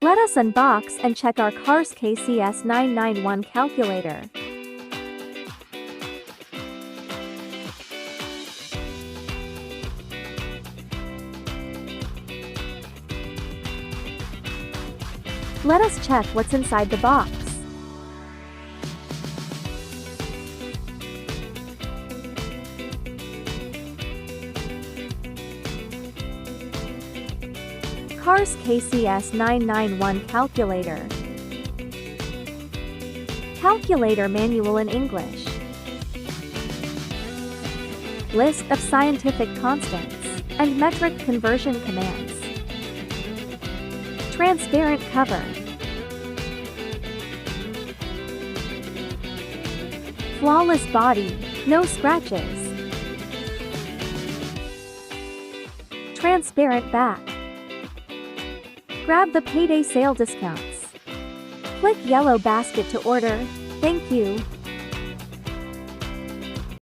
Let us unbox and check our KARCE KC-S991 calculator. Let us check what's inside the box. KARCE KC-S991 calculator. Calculator manual in English. List of scientific constants and metric conversion commands. Transparent cover. Flawless body, no scratches. Transparent back. Grab the payday sale discounts. Click yellow basket to order. Thank you.